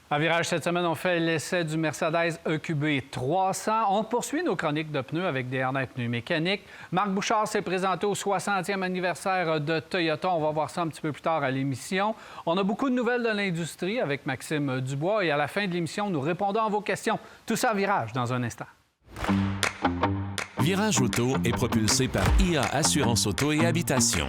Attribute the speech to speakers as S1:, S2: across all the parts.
S1: En virage cette semaine, on fait l'essai du Mercedes EQB 300. On poursuit nos chroniques de pneus avec des harnais pneus mécaniques. Marc Bouchard s'est présenté au 60e anniversaire de Toyota. On va voir ça un petit peu plus tard à l'émission. On a beaucoup de nouvelles de l'industrie avec Maxime Dubois. Et à la fin de l'émission, nous répondons à vos questions. Tout ça à virage dans un instant.
S2: Virage Auto est propulsé par IA Assurance Auto et Habitation.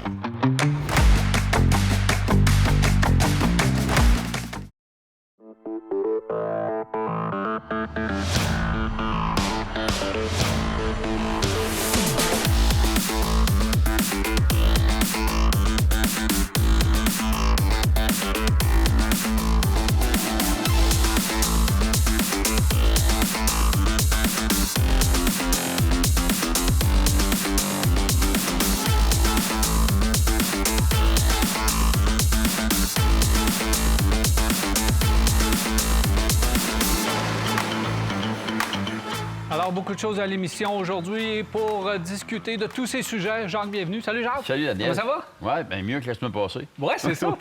S1: Alors, beaucoup de choses à l'émission aujourd'hui pour discuter de tous ces sujets. Jacques, bienvenue. Salut, Jacques.
S3: Salut, Daniel.
S1: Comment ça va?
S3: Oui, bien mieux que la semaine passée.
S1: Oui, c'est ça.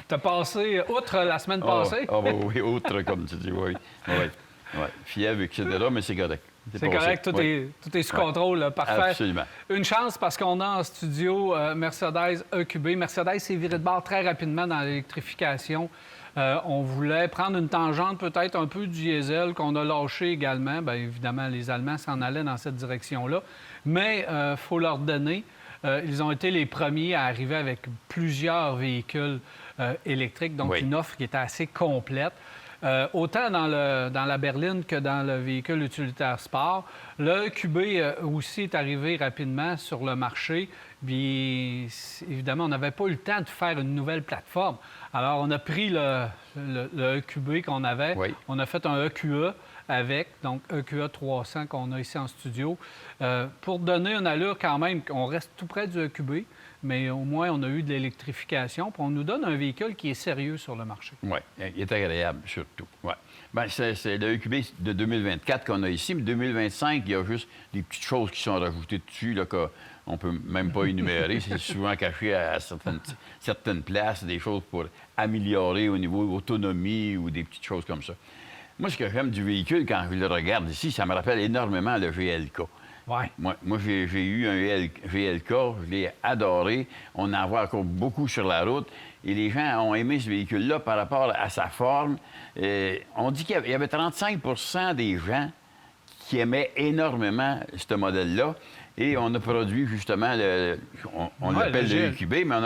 S1: T'as passé outre la semaine passée.
S3: Oui, outre, comme tu dis, oui. Fièvre, etc., mais c'est correct.
S1: C'est correct, tout est sous contrôle, là. Parfait.
S3: Absolument.
S1: Une chance parce qu'on a en studio Mercedes EQB. Mercedes s'est viré de bord très rapidement dans l'électrification. On voulait prendre une tangente peut-être un peu du diesel qu'on a lâché également. Bien évidemment, les Allemands s'en allaient dans cette direction-là. Mais il faut leur donner. Ils ont été les premiers à arriver avec plusieurs véhicules électriques, donc une offre qui était assez complète. Autant dans la berline que dans le véhicule utilitaire sport. Le EQB aussi est arrivé rapidement sur le marché. Puis, évidemment, on n'avait pas eu le temps de faire une nouvelle plateforme. Alors, on a pris le EQB qu'on avait. Oui. On a fait un EQE avec, donc EQE 300 qu'on a ici en studio. Pour donner une allure quand même, on reste tout près du EQB, mais au moins, on a eu de l'électrification. Puis on nous donne un véhicule qui est sérieux sur le marché.
S3: Oui, il est agréable, surtout. Ouais. Bien, c'est le EQB de 2024 qu'on a ici, mais 2025, il y a juste des petites choses qui sont rajoutées dessus, là, qu'on ne peut même pas énumérer. C'est souvent caché à certaines places, des choses pour améliorer au niveau autonomie ou des petites choses comme ça. Moi, ce que j'aime du véhicule, quand je le regarde ici, ça me rappelle énormément le GLK.
S1: Ouais.
S3: Moi j'ai eu un GLK, je l'ai adoré. On en voit encore beaucoup sur la route. Et les gens ont aimé ce véhicule-là par rapport à sa forme. On dit qu'il y avait 35 des gens qui aimaient énormément ce modèle-là. Et on a produit justement, on l'appelle le EQB, mais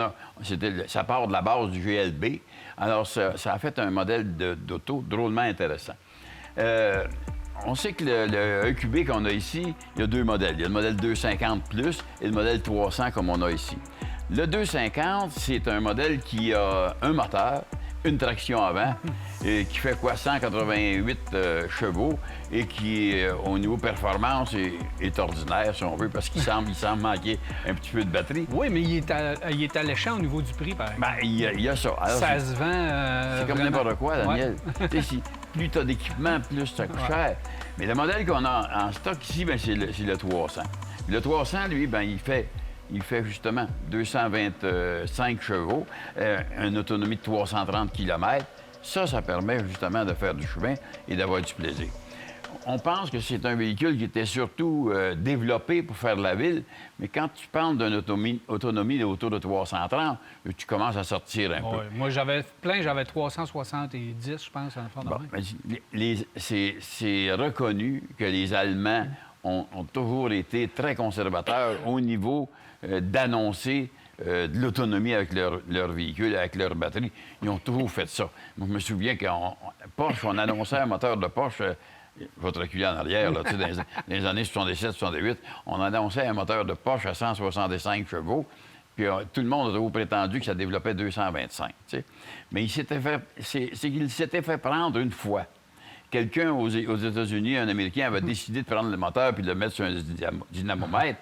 S3: ça part de la base du GLB. Alors, ça a fait un modèle d'auto drôlement intéressant. On sait que le EQB qu'on a ici, il y a deux modèles. Il y a le modèle 250 plus et le modèle 300 comme on a ici. Le 250, c'est un modèle qui a un moteur, une traction avant, et qui fait quoi? 188 chevaux et qui, au niveau performance, est ordinaire, si on veut, parce qu'il semble manquer un petit peu de batterie.
S1: Oui, mais il est alléchant au niveau du prix, par exemple.
S3: Bien, il y a ça. Alors,
S1: ça se vend.
S3: C'est comme n'importe quoi, Daniel. Plus tu as d'équipement, plus ça coûte cher. Mais le modèle qu'on a en stock ici, bien, c'est le 300. Le 300, lui, bien, il fait justement 225 chevaux, une autonomie de 330 km. Ça permet justement de faire du chemin et d'avoir du plaisir. On pense que c'est un véhicule qui était surtout développé pour faire de la ville, mais quand tu parles d'une autonomie autour de 330, tu commences à sortir un peu.
S1: Moi, j'avais 370, je pense, en fond de
S3: c'est reconnu que les Allemands ont toujours été très conservateurs au niveau d'annoncer de l'autonomie avec leur véhicule, avec leur batterie. Ils ont toujours fait ça. Moi, je me souviens qu'en Porsche, on annonçait un moteur de Porsche, votre reculer en arrière, là, dans les années 77-78, on annonçait un moteur de Porsche à 165 chevaux, puis tout le monde a toujours prétendu que ça développait 225. T'sais. Mais c'est qu'il s'était fait prendre une fois. Quelqu'un aux États-Unis, un Américain, avait décidé de prendre le moteur puis de le mettre sur un dynamomètre,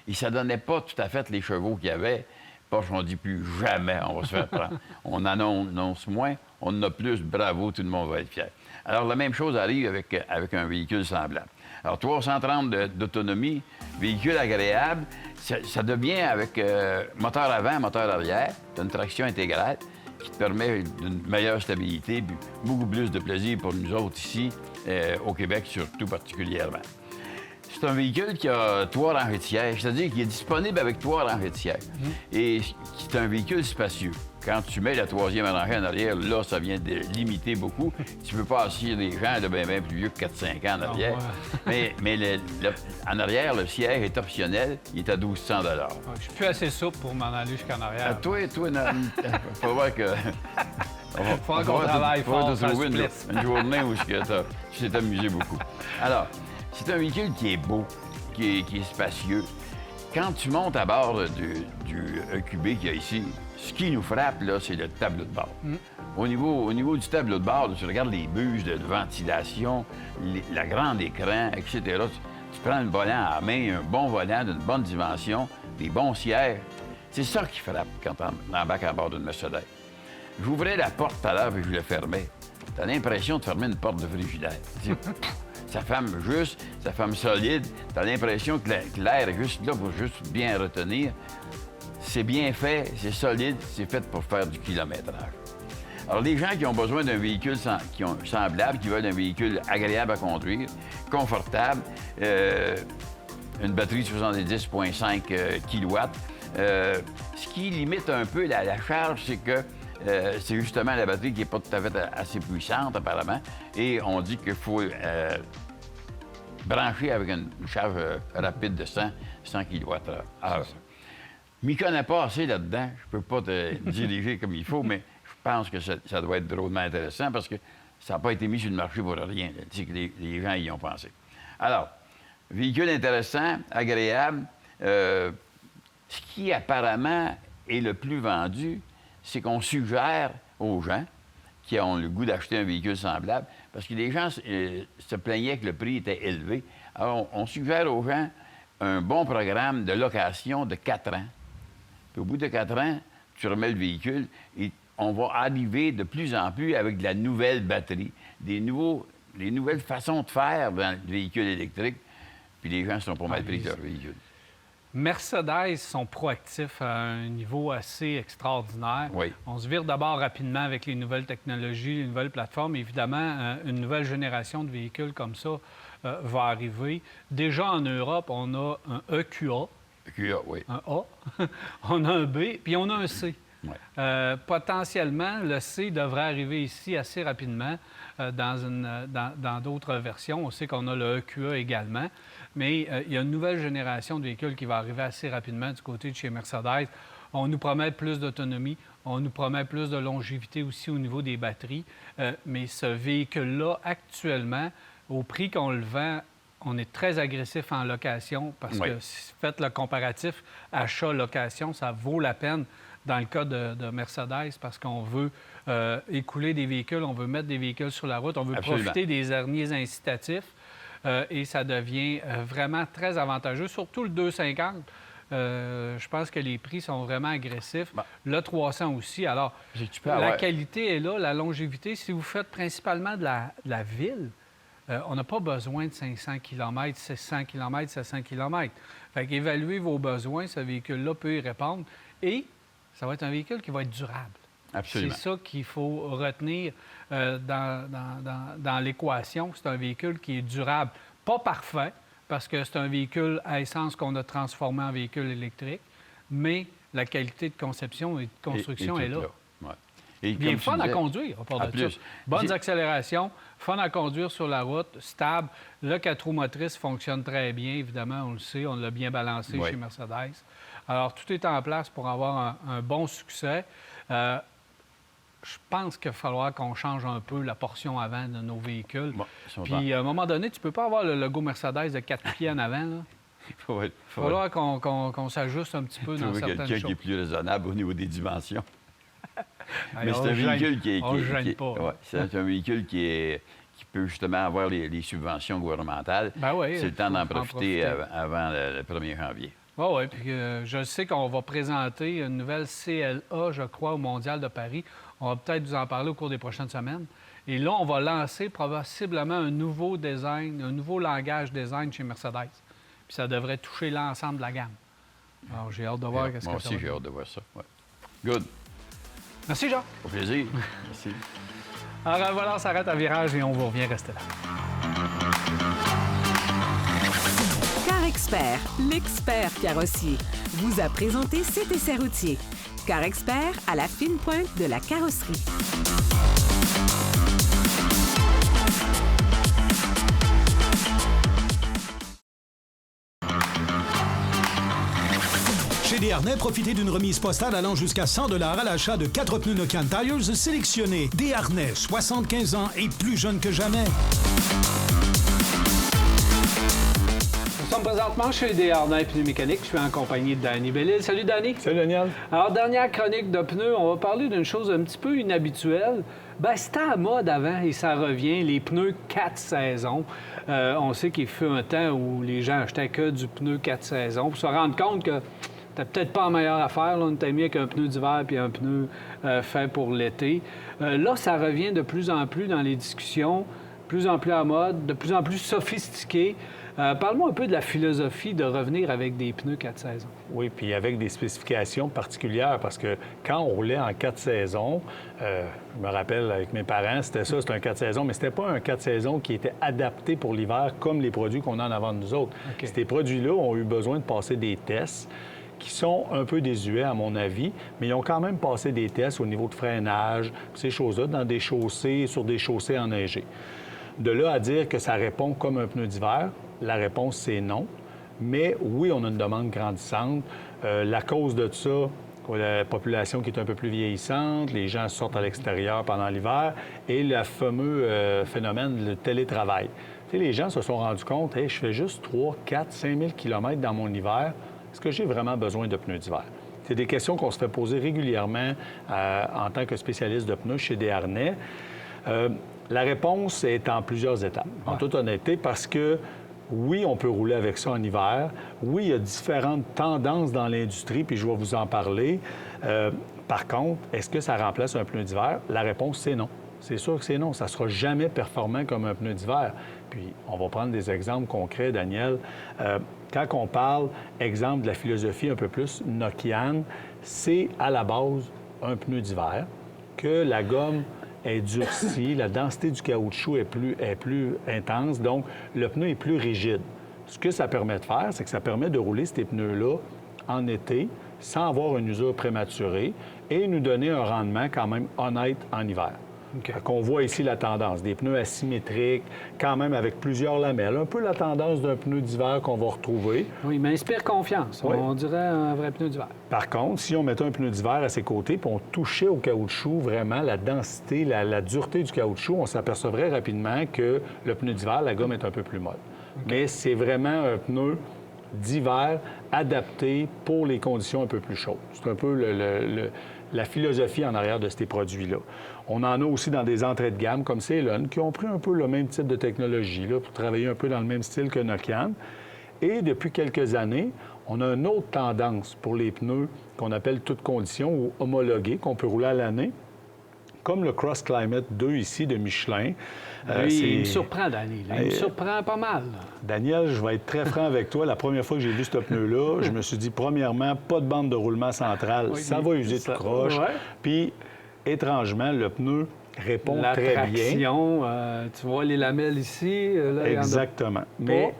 S3: et ça donnait pas tout à fait les chevaux qu'il y avait. Porsche, on ne dit plus jamais on va se faire prendre. On annonce moins, on en a plus, bravo, tout le monde va être fier. Alors, la même chose arrive avec un véhicule semblable. Alors, 330 d'autonomie, véhicule agréable, ça devient avec moteur avant, moteur arrière, tu as une traction intégrale. qui te permet une meilleure stabilité, puis beaucoup plus de plaisir pour nous autres ici, au Québec surtout particulièrement. C'est un véhicule qui a 3 rangées de sièges, c'est-à-dire qu'il est disponible avec 3 rangées de sièges. Et c'est un véhicule spacieux. Quand tu mets la 3e rangée en arrière, là, ça vient de limiter beaucoup. Tu peux pas asseoir des gens de bien plus vieux que 4-5 ans en arrière. Mais en arrière, le siège est optionnel. Il est à 1 200 $.
S1: Je suis plus assez souple pour m'en aller jusqu'en arrière.
S3: Toi, faut voir que...
S1: Faut qu'on travaille fort,
S3: te trouver une journée où tu t'es amusé beaucoup. Alors, c'est un véhicule qui est beau, qui est spacieux. Quand tu montes à bord du EQB qu'il y a ici, ce qui nous frappe, là, c'est le tableau de bord. Au niveau du tableau de bord, là, tu regardes les buses de ventilation, la grande écran, etc. Tu prends le volant à la main, un bon volant d'une bonne dimension, des bons sièges. C'est ça qui frappe quand tu embarques à bord d'une Mercedes. J'ouvrais la porte tout à l'heure et je la fermais. Tu as l'impression de fermer une porte de frigidaire. Ça ferme juste, ça ferme solide. Tu as l'impression que l'air est juste là pour juste bien retenir. C'est bien fait, c'est solide, c'est fait pour faire du kilométrage. Alors, les gens qui ont besoin d'un véhicule semblable, qui veulent un véhicule agréable à conduire, confortable, une batterie de 70,5 kW, ce qui limite un peu la charge, c'est que c'est justement la batterie qui n'est pas tout à fait assez puissante, apparemment, et on dit qu'il faut brancher avec une charge rapide de 100 kWh. Je m'y connais pas assez là-dedans. Je peux pas te diriger comme il faut, mais je pense que ça doit être drôlement intéressant parce que ça n'a pas été mis sur le marché pour rien. C'est que les gens y ont pensé. Alors, véhicule intéressant, agréable. Ce qui apparemment est le plus vendu, c'est qu'on suggère aux gens qui ont le goût d'acheter un véhicule semblable, parce que les gens se plaignaient que le prix était élevé. Alors, on suggère aux gens un bon programme de location de 4 ans. Puis au bout de 4 ans, tu remets le véhicule et on va arriver de plus en plus avec de la nouvelle batterie, des nouvelles façons de faire dans le véhicule électrique, puis les gens sont pas mal pris de leur véhicule.
S1: Mercedes sont proactifs à un niveau assez extraordinaire.
S3: Oui.
S1: On se vire d'abord rapidement avec les nouvelles technologies, les nouvelles plateformes. Évidemment, une nouvelle génération de véhicules comme ça va arriver. Déjà en Europe, on a un EQA.
S3: EQA, oui.
S1: Un A. On a un B, puis on a un C.
S3: Oui.
S1: Potentiellement, le C devrait arriver ici assez rapidement dans d'autres versions. On sait qu'on a le EQA également, mais il y a une nouvelle génération de véhicules qui va arriver assez rapidement du côté de chez Mercedes. On nous promet plus d'autonomie, on nous promet plus de longévité aussi au niveau des batteries, mais ce véhicule-là, actuellement, au prix qu'on le vend, on est très agressif en location parce que si vous faites le comparatif achat-location, ça vaut la peine dans le cas de Mercedes parce qu'on veut écouler des véhicules, on veut mettre des véhicules sur la route, on veut profiter des derniers incitatifs et ça devient vraiment très avantageux, surtout le 250. Je pense que les prix sont vraiment agressifs. Le 300 aussi. Alors, la qualité est là, la longévité. Si vous faites principalement de la ville, on n'a pas besoin de 500 km, 600 km, 700 km. Fait qu'évaluez vos besoins, ce véhicule-là peut y répondre. Et ça va être un véhicule qui va être durable.
S3: Absolument.
S1: C'est ça qu'il faut retenir dans l'équation. C'est un véhicule qui est durable. Pas parfait, parce que c'est un véhicule à essence qu'on a transformé en véhicule électrique, mais la qualité de conception et de construction est là.
S3: Ouais. Et
S1: bien fun à conduire, à part de ça. Bonnes accélérations, fun à conduire sur la route, stable. Le 4 roues motrices fonctionne très bien, évidemment, on le sait, on l'a bien balancé chez Mercedes. Alors, tout est en place pour avoir un bon succès. Je pense qu'il va falloir qu'on change un peu la portion avant de nos véhicules. Puis, à un moment donné, tu ne peux pas avoir le logo Mercedes de 4 pieds en avant, là. Il va falloir qu'on s'ajuste un petit peu dans certaines choses.
S3: Trouver quelqu'un qui est plus raisonnable au niveau des dimensions.
S1: Mais c'est un véhicule qui est...
S3: c'est un véhicule qui peut justement avoir les subventions gouvernementales. C'est le temps d'en profiter avant le 1er janvier.
S1: Oui, puis je sais qu'on va présenter une nouvelle CLA, je crois, au Mondial de Paris. On va peut-être vous en parler au cours des prochaines semaines. Et là, on va lancer possiblement un nouveau design, un nouveau langage design chez Mercedes. Puis ça devrait toucher l'ensemble de la gamme. Alors, j'ai hâte de voir qu'est-ce que ça va.
S3: Moi aussi, j'ai hâte de voir ça. Good.
S1: Merci, Jean.
S3: Au plaisir. Merci.
S1: Alors voilà, on s'arrête à virage et on vous revient rester là.
S4: Car Expert, l'expert carrossier, vous a présenté cet essai routier. Car Expert à la fine pointe de la carrosserie.
S5: Chez Desharnais, profitez d'une remise postale allant jusqu'à 100 $ à l'achat de 4 pneus Nokian Tires sélectionnés. Desharnais, 75 ans et plus jeune que jamais.
S1: Nous sommes présentement chez Desharnais Pneus Mécaniques. Je suis en compagnie de Danny Bellil. Salut, Danny.
S6: Salut, Daniel.
S1: Alors, dernière chronique de pneus, on va parler d'une chose un petit peu inhabituelle. Bien, c'était à mode avant et ça revient, les pneus 4 saisons. On sait qu'il fut un temps où les gens achetaient que du pneu 4 saisons pour se rendre compte que c'était peut-être pas la meilleure affaire. Là, on était mieux qu'un pneu d'hiver puis un pneu fait pour l'été. Là, ça revient de plus en plus dans les discussions, de plus en plus à mode, de plus en plus sophistiqué. Parle-moi un peu de la philosophie de revenir avec des pneus 4 saisons.
S6: Oui, puis avec des spécifications particulières, parce que quand on roulait en 4 saisons, je me rappelle avec mes parents, c'était un 4 saisons, mais c'était pas un 4 saisons qui était adapté pour l'hiver comme les produits qu'on a en avant de nous autres.
S1: OK.
S6: Ces produits-là ont eu besoin de passer des tests qui sont un peu désuets, à mon avis, mais ils ont quand même passé des tests au niveau de freinage, ces choses-là, dans des chaussées, sur des chaussées enneigées. De là à dire que ça répond comme un pneu d'hiver, la réponse, c'est non. Mais oui, on a une demande grandissante. La cause de ça, la population qui est un peu plus vieillissante, les gens sortent à l'extérieur pendant l'hiver, et le fameux phénomène, le télétravail. Tu sais, les gens se sont rendus compte, hey, je fais juste 3, 4, 5 000 km dans mon hiver. Est-ce que j'ai vraiment besoin de pneus d'hiver? C'est des questions qu'on se fait poser régulièrement en tant que spécialiste de pneus chez Desharnais. La réponse est en plusieurs étapes, en toute honnêteté, parce que oui, on peut rouler avec ça en hiver. Oui, il y a différentes tendances dans l'industrie, puis je vais vous en parler. Par contre, est-ce que ça remplace un pneu d'hiver? La réponse, c'est non. C'est sûr que c'est non. Ça ne sera jamais performant comme un pneu d'hiver. Puis, on va prendre des exemples concrets, Daniel. Quand on parle, exemple, de la philosophie un peu plus Nokian, c'est à la base un pneu d'hiver, que la gomme est durcie, la densité du caoutchouc est plus intense, donc le pneu est plus rigide. Ce que ça permet de faire, c'est que ça permet de rouler ces pneus-là en été sans avoir une usure prématurée et nous donner un rendement quand même honnête en hiver.
S1: OK.
S6: On voit ici la tendance, des pneus asymétriques, quand même avec plusieurs lamelles. Un peu la tendance d'un pneu d'hiver qu'on va retrouver.
S1: Oui, mais inspire confiance.
S6: Oui.
S1: On dirait un vrai pneu d'hiver.
S6: Par contre, si on mettait un pneu d'hiver à ses côtés puis on touchait au caoutchouc, vraiment, la densité, la dureté du caoutchouc, on s'apercevrait rapidement que le pneu d'hiver, la gomme est un peu plus molle. Okay. Mais c'est vraiment un pneu d'hiver adapté pour les conditions un peu plus chaudes. C'est un peu la philosophie en arrière de ces produits-là. On en a aussi dans des entrées de gamme comme Ceylon, qui ont pris un peu le même type de technologie là, pour travailler un peu dans le même style que Nokian. Et depuis quelques années, on a une autre tendance pour les pneus qu'on appelle toutes conditions ou homologués, qu'on peut rouler à l'année, comme le Cross Climate 2 ici de Michelin.
S1: Il me surprend, Danny. Il me surprend pas mal.
S6: Daniel, je vais être très franc avec toi. La première fois que j'ai vu ce pneu-là, je me suis dit, premièrement, pas de bande de roulement centrale. Oui, ça va user tout croche. Ouais. Puis, étrangement, le pneu répond très bien.
S1: Tu vois les lamelles ici. Là,
S6: exactement. Mais,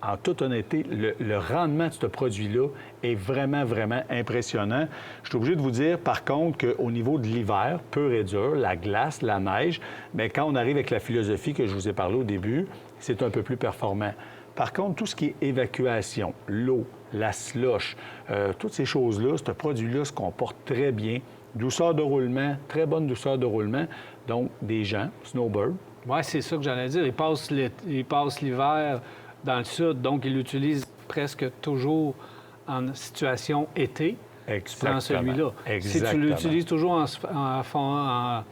S6: en toute honnêteté, le rendement de ce produit-là est vraiment, vraiment impressionnant. Je suis obligé de vous dire, par contre, qu'au niveau de l'hiver, pur et dur, la glace, la neige, bien, quand on arrive avec la philosophie que je vous ai parlé au début, c'est un peu plus performant. Par contre, tout ce qui est évacuation, l'eau, la slush, toutes ces choses-là, ce produit-là se comporte très bien. Douceur de roulement, très bonne douceur de roulement. Donc, des gens, snowbird.
S1: Oui, c'est ça que j'allais dire. Ils passent l'hiver dans le sud, donc ils l'utilisent presque toujours en situation été.
S6: Exactement.
S1: Tu prends celui-là.
S6: Exactement.
S1: Si tu l'utilises toujours en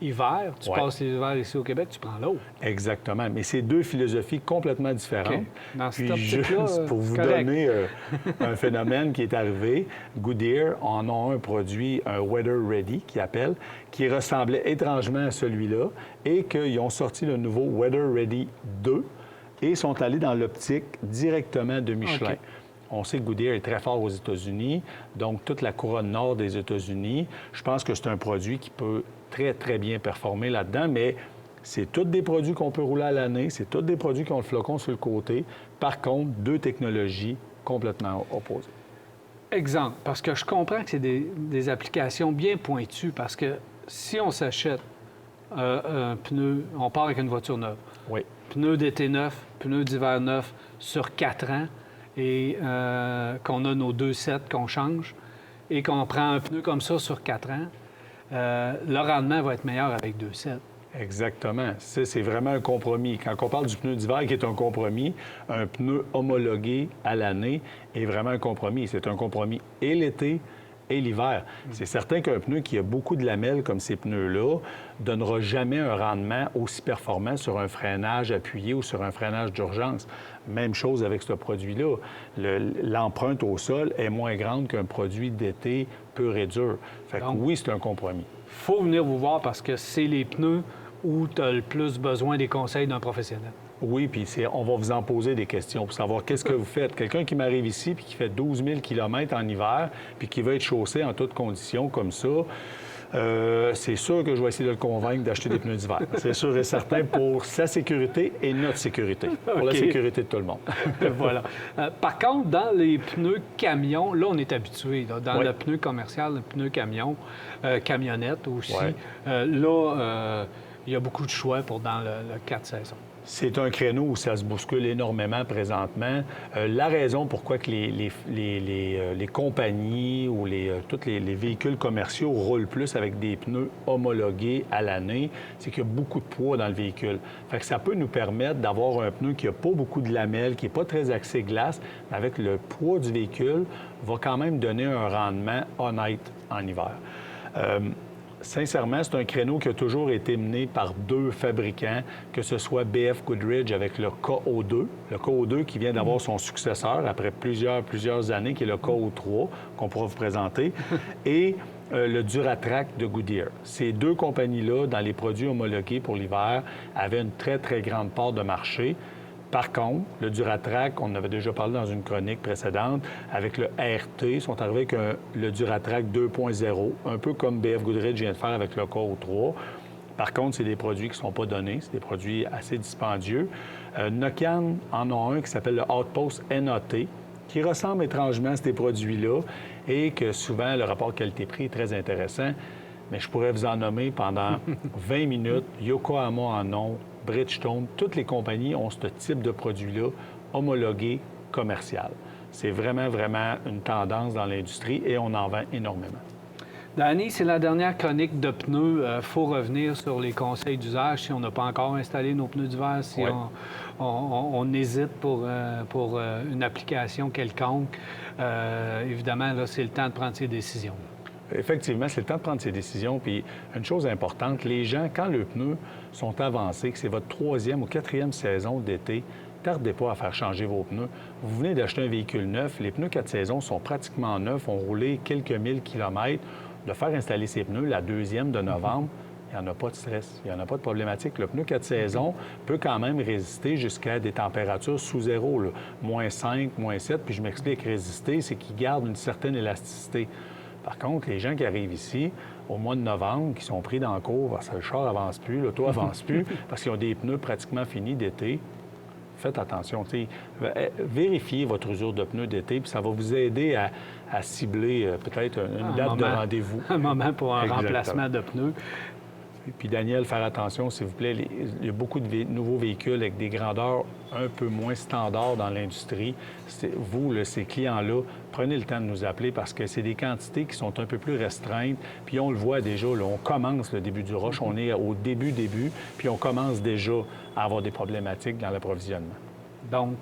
S1: hiver, tu passes l'hiver ici au Québec, tu prends l'autre.
S6: Exactement. Mais c'est deux philosophies complètement différentes.
S1: Okay. Dans
S6: Puis juste pour vous donner un phénomène qui est arrivé, Goodyear en a un produit, un Weather Ready, qui ressemblait étrangement à celui-là, et qu'ils ont sorti le nouveau Weather Ready 2 et sont allés dans l'optique directement de Michelin. Okay. On sait que Goodyear est très fort aux États-Unis, donc toute la couronne nord des États-Unis. Je pense que c'est un produit qui peut très, très bien performer là-dedans, mais c'est tous des produits qu'on peut rouler à l'année, c'est tous des produits qui ont le flocon sur le côté. Par contre, deux technologies complètement opposées.
S1: Exemple, parce que je comprends que c'est des applications bien pointues, parce que si on s'achète un pneu, on part avec une voiture neuve.
S6: Oui.
S1: Pneu d'été neuf, pneu d'hiver neuf sur 4 ans, et qu'on a nos 2 sets qu'on change, et qu'on prend un pneu comme ça sur 4 ans, le rendement va être meilleur avec 2 sets.
S6: Exactement. C'est vraiment un compromis. Quand on parle du pneu d'hiver qui est un compromis, un pneu homologué à l'année est vraiment un compromis. C'est un compromis et l'été et l'hiver. C'est certain qu'un pneu qui a beaucoup de lamelles comme ces pneus-là donnera jamais un rendement aussi performant sur un freinage appuyé ou sur un freinage d'urgence. Même chose avec ce produit-là. L'empreinte au sol est moins grande qu'un produit d'été pur et dur. Fait que oui, c'est un compromis.
S1: Il faut venir vous voir parce que c'est les pneus où tu as le plus besoin des conseils d'un professionnel.
S6: Oui, puis on va vous en poser des questions pour savoir qu'est-ce que vous faites. Quelqu'un qui m'arrive ici puis qui fait 12 000 km en hiver puis qui va être chaussé en toutes conditions comme ça, c'est sûr que je vais essayer de le convaincre d'acheter des pneus d'hiver. C'est sûr et certain pour sa sécurité et notre sécurité, pour la sécurité de tout le monde.
S1: Voilà. Par contre, dans les pneus camions, là, on est habitué. Dans le pneu commercial, le pneu camion, camionnette aussi, là, il y a beaucoup de choix pour dans le 4 saisons.
S6: C'est un créneau où ça se bouscule énormément présentement. La raison pourquoi que les compagnies ou tous les véhicules commerciaux roulent plus avec des pneus homologués à l'année, c'est qu'il y a beaucoup de poids dans le véhicule. Fait que ça peut nous permettre d'avoir un pneu qui n'a pas beaucoup de lamelles, qui n'est pas très axé glace, mais avec le poids du véhicule, va quand même donner un rendement honnête en hiver. Sincèrement, c'est un créneau qui a toujours été mené par deux fabricants, que ce soit BF Goodrich avec le KO2, le KO2 qui vient d'avoir son successeur après plusieurs années, qui est le KO3, qu'on pourra vous présenter, et le Duratrac de Goodyear. Ces deux compagnies-là, dans les produits homologués pour l'hiver, avaient une très, très grande part de marché. Par contre, le Duratrac, on en avait déjà parlé dans une chronique précédente, avec le RT, ils sont arrivés avec le Duratrac 2.0, un peu comme BF Goodrich vient de faire avec le KO3. Par contre, c'est des produits qui ne sont pas donnés, c'est des produits assez dispendieux. Nokian en a un qui s'appelle le Outpost NAT, qui ressemble étrangement à ces produits-là et que souvent, le rapport qualité-prix est très intéressant. Mais je pourrais vous en nommer pendant 20 minutes. Yokohama en ont, Bridgestone, toutes les compagnies ont ce type de produit-là homologué commercial. C'est vraiment, vraiment une tendance dans l'industrie et on en vend énormément.
S1: Danny, c'est la dernière chronique de pneus. Il faut revenir sur les conseils d'usage si on n'a pas encore installé nos pneus d'hiver, si on hésite pour une application quelconque. Évidemment, là, c'est le temps de prendre ses décisions.
S6: Effectivement, c'est le temps de prendre ses décisions. Puis une chose importante, les gens, quand les pneus sont avancés, que c'est votre 3e ou 4e saison d'été, tardez pas à faire changer vos pneus. Vous venez d'acheter un véhicule neuf, les pneus 4 saisons sont pratiquement neufs, ont roulé quelques mille kilomètres. De faire installer ces pneus la 2e de novembre, il n'y en a pas de stress, il n'y en a pas de problématique. Le pneu 4 saisons peut quand même résister jusqu'à des températures sous zéro, là, -5, -7. Puis je m'explique, résister, c'est qu'il garde une certaine élasticité. Par contre, les gens qui arrivent ici au mois de novembre, qui sont pris dans le cours, parce que le char avance plus, l'auto avance plus, parce qu'ils ont des pneus pratiquement finis d'été, faites attention. Vérifiez votre usure de pneus d'été, puis ça va vous aider à cibler peut-être une date de rendez-vous.
S1: Un moment pour un remplacement de pneus.
S6: Et puis, Daniel, faire attention, s'il vous plaît. Il y a beaucoup de nouveaux véhicules avec des grandeurs un peu moins standards dans l'industrie. Vous, ces clients-là, prenez le temps de nous appeler parce que c'est des quantités qui sont un peu plus restreintes. Puis on le voit déjà, là, on commence le début du rush. On est au début, puis on commence déjà à avoir des problématiques dans l'approvisionnement.
S1: Donc,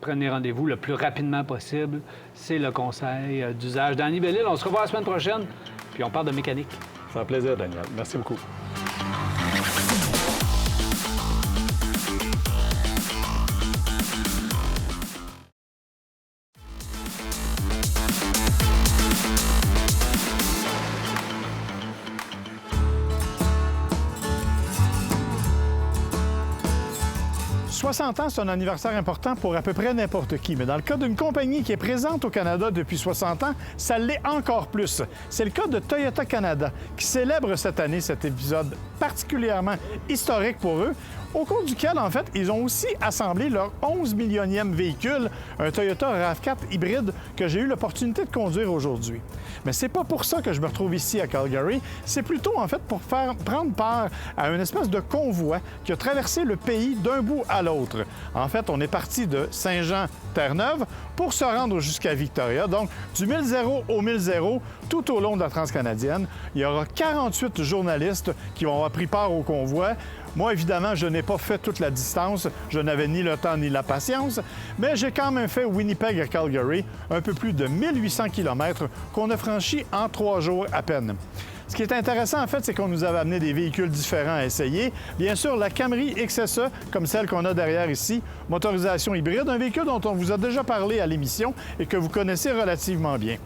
S1: prenez rendez-vous le plus rapidement possible. C'est le conseil d'usage. Danny Bellil, on se revoit la semaine prochaine, puis on parle de mécanique.
S6: Ça fait un plaisir, Daniel. Merci beaucoup.
S7: 60 ans, c'est un anniversaire important pour à peu près n'importe qui. Mais dans le cas d'une compagnie qui est présente au Canada depuis 60 ans, ça l'est encore plus. C'est le cas de Toyota Canada, qui célèbre cette année cet épisode particulièrement historique pour eux, au cours duquel, en fait, ils ont aussi assemblé leur 11 millionième véhicule, un Toyota RAV4 hybride que j'ai eu l'opportunité de conduire aujourd'hui. Mais c'est pas pour ça que je me retrouve ici à Calgary, c'est plutôt, en fait, pour prendre part à une espèce de convoi qui a traversé le pays d'un bout à l'autre. En fait, on est parti de Saint-Jean-Terre-Neuve pour se rendre jusqu'à Victoria, donc du 1000 au 1000 tout au long de la transcanadienne. Il y aura 48 journalistes qui vont avoir pris part au convoi. Moi, évidemment, je n'ai pas fait toute la distance. Je n'avais ni le temps ni la patience, mais j'ai quand même fait Winnipeg à Calgary, un peu plus de 1800 km qu'on a franchi en 3 jours à peine. Ce qui est intéressant, en fait, c'est qu'on nous avait amené des véhicules différents à essayer. Bien sûr, la Camry XSE, comme celle qu'on a derrière ici, motorisation hybride, un véhicule dont on vous a déjà parlé à l'émission et que vous connaissez relativement bien.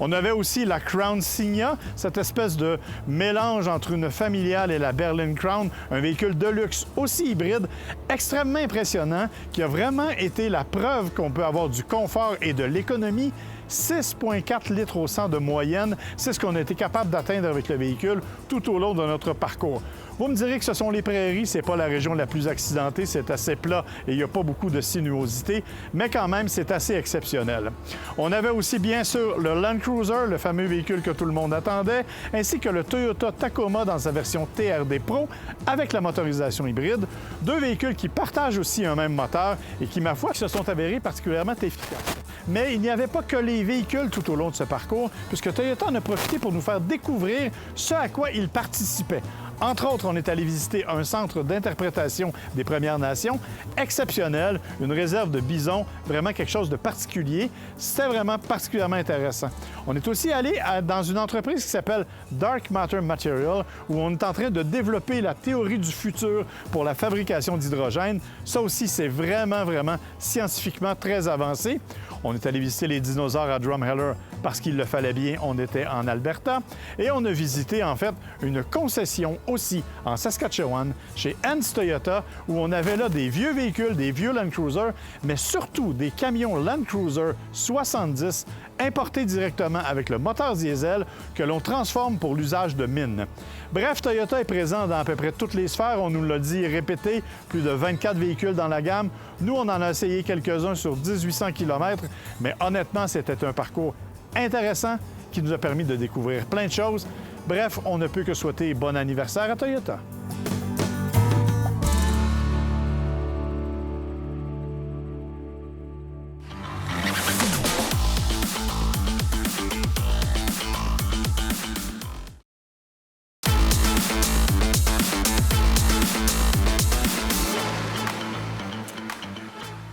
S7: On avait aussi la Crown Signa, cette espèce de mélange entre une familiale et la Berlin Crown, un véhicule de luxe aussi hybride, extrêmement impressionnant, qui a vraiment été la preuve qu'on peut avoir du confort et de l'économie. 6,4 litres au 100 de moyenne, c'est ce qu'on a été capable d'atteindre avec le véhicule tout au long de notre parcours. Vous me direz que ce sont les prairies, c'est pas la région la plus accidentée, c'est assez plat et il n'y a pas beaucoup de sinuosité, mais quand même, c'est assez exceptionnel. On avait aussi, bien sûr, le Land Cruiser, le fameux véhicule que tout le monde attendait, ainsi que le Toyota Tacoma dans sa version TRD Pro avec la motorisation hybride, 2 véhicules qui partagent aussi un même moteur et qui, ma foi, se sont avérés particulièrement efficaces. Mais il n'y avait pas que les véhicules tout au long de ce parcours, puisque Toyota en a profité pour nous faire découvrir ce à quoi ils participaient. Entre autres, on est allé visiter un centre d'interprétation des Premières Nations exceptionnel, une réserve de bisons, vraiment quelque chose de particulier. C'était vraiment particulièrement intéressant. On est aussi allé dans une entreprise qui s'appelle Dark Matter Material, où on est en train de développer la théorie du futur pour la fabrication d'hydrogène. Ça aussi, c'est vraiment scientifiquement très avancé. On est allé visiter les dinosaures à Drumheller parce qu'il le fallait bien, on était en Alberta. Et on a visité, en fait, une concession aussi en Saskatchewan, chez Hans Toyota, où on avait là des vieux véhicules, des vieux Land Cruiser, mais surtout des camions Land Cruiser 70 importés directement avec le moteur diesel que l'on transforme pour l'usage de mines. Bref, Toyota est présent dans à peu près toutes les sphères. On nous l'a dit et répété, plus de 24 véhicules dans la gamme. Nous, on en a essayé quelques-uns sur 1800 km, mais honnêtement, c'était un parcours intéressant qui nous a permis de découvrir plein de choses. Bref, on ne peut que souhaiter bon anniversaire à Toyota.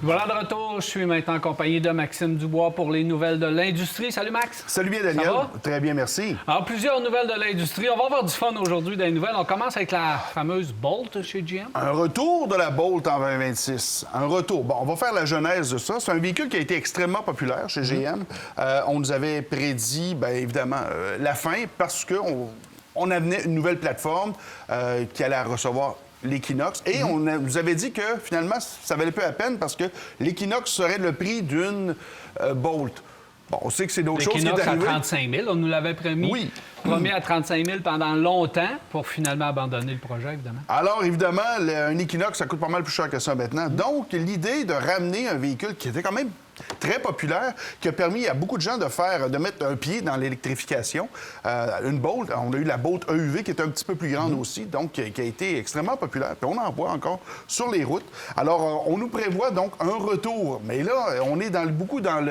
S1: Voilà de retour. Je suis maintenant accompagné de Maxime Dubois pour les nouvelles de l'industrie. Salut Max.
S8: Salut bien Daniel.
S1: Ça va?
S8: Très bien, merci.
S1: Alors, plusieurs nouvelles de l'industrie. On va avoir du fun aujourd'hui dans les nouvelles. On commence avec la fameuse Bolt chez GM.
S8: Un retour de la Bolt en 2026. Un retour. Bon, on va faire la genèse de ça. C'est un véhicule qui a été extrêmement populaire chez GM. On nous avait prédit, bien évidemment, la fin parce qu'on amenait une nouvelle plateforme qui allait recevoir l'Equinox. Et on nous avait dit que, finalement, ça valait peu la peine parce que l'Equinox serait le prix d'une Bolt. Bon, on sait que c'est d'autres choses qui est
S1: L'Equinox
S8: arrivé.
S1: à 35 000. On nous l'avait promis.
S8: Oui.
S1: Promis à 35 000 pendant longtemps pour finalement abandonner le projet, évidemment.
S8: Alors, évidemment, un Equinox, ça coûte pas mal plus cher que ça maintenant. Donc, l'idée de ramener un véhicule qui était quand même très populaire, qui a permis à beaucoup de gens de mettre un pied dans l'électrification. Une Bolt, on a eu la Bolt EUV qui est un petit peu plus grande aussi, donc qui a été extrêmement populaire. Puis on en voit encore sur les routes. Alors, on nous prévoit donc un retour. Mais là, on est beaucoup dans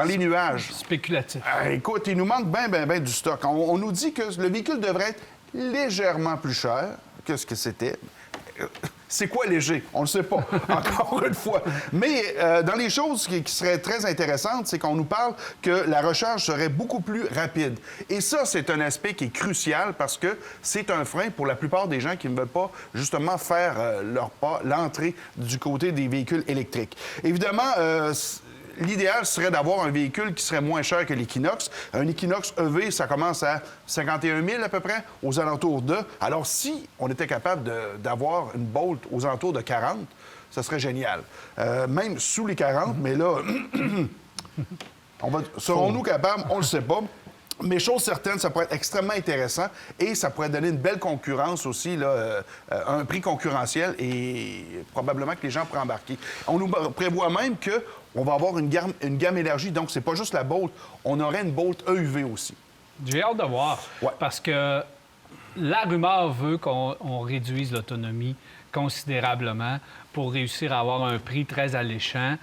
S8: les nuages.
S1: Spéculatif.
S8: Écoute, il nous manque bien du stock. On nous dit que le véhicule devrait être légèrement plus cher que ce que c'était. C'est quoi léger? On ne le sait pas, encore une fois. Mais dans les choses qui seraient très intéressantes, c'est qu'on nous parle que la recharge serait beaucoup plus rapide. Et ça, c'est un aspect qui est crucial parce que c'est un frein pour la plupart des gens qui ne veulent pas, justement, faire leur pas, l'entrée du côté des véhicules électriques. Évidemment, l'idéal serait d'avoir un véhicule qui serait moins cher que l'Equinox. Un Equinox EV, ça commence à 51 000 à peu près, aux alentours de. Alors, si on était capable d'avoir une Bolt aux alentours de 40, ça serait génial. Même sous les 40, mais là, serons-nous capables? On ne le sait pas. Mais chose certaine, ça pourrait être extrêmement intéressant et ça pourrait donner une belle concurrence aussi, là, un prix concurrentiel et probablement que les gens pourraient embarquer. On nous prévoit même qu'on va avoir une gamme élargie, donc c'est pas juste la Bolt, on aurait une Bolt EUV aussi.
S1: J'ai hâte de voir, parce que la rumeur veut qu'on réduise l'autonomie considérablement pour réussir à avoir un prix très alléchant.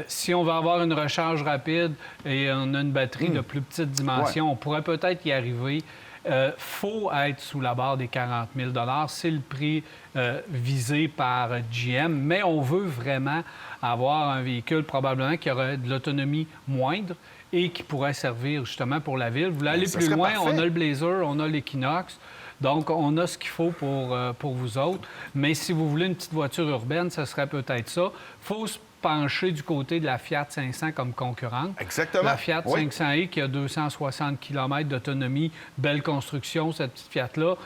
S1: Si on veut avoir une recharge rapide et on a une batterie de plus petite dimension, on pourrait peut-être y arriver. Faut être sous la barre des 40 000 $. C'est le prix visé par GM, mais on veut vraiment avoir un véhicule probablement qui aurait de l'autonomie moindre et qui pourrait servir justement pour la ville. Vous voulez aller plus loin, on a le Blazer, on a l'Equinox. Donc, on a ce qu'il faut pour vous autres. Mais si vous voulez une petite voiture urbaine, ce serait peut-être ça. Il faut se pencher du côté de la Fiat 500 comme concurrente.
S8: Exactement.
S1: La Fiat 500e qui a 260 km d'autonomie, belle construction, cette petite Fiat-là.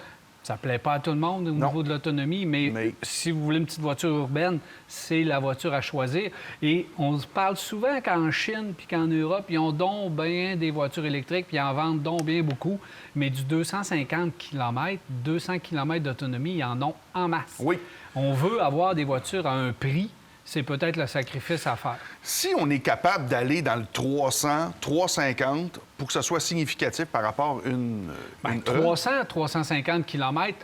S1: Ça ne plaît pas à tout le monde au niveau de l'autonomie, mais si vous voulez une petite voiture urbaine, c'est la voiture à choisir. Et on se parle souvent qu'en Chine puis qu'en Europe, ils ont donc bien des voitures électriques puis ils en vendent donc bien beaucoup. Mais du 250 km, 200 km d'autonomie, ils en ont en masse.
S8: Oui.
S1: On veut avoir des voitures à un prix. C'est peut-être le sacrifice à faire.
S8: Si on est capable d'aller dans le 300, 350 pour que ça soit significatif par rapport à une
S1: 300, 350 km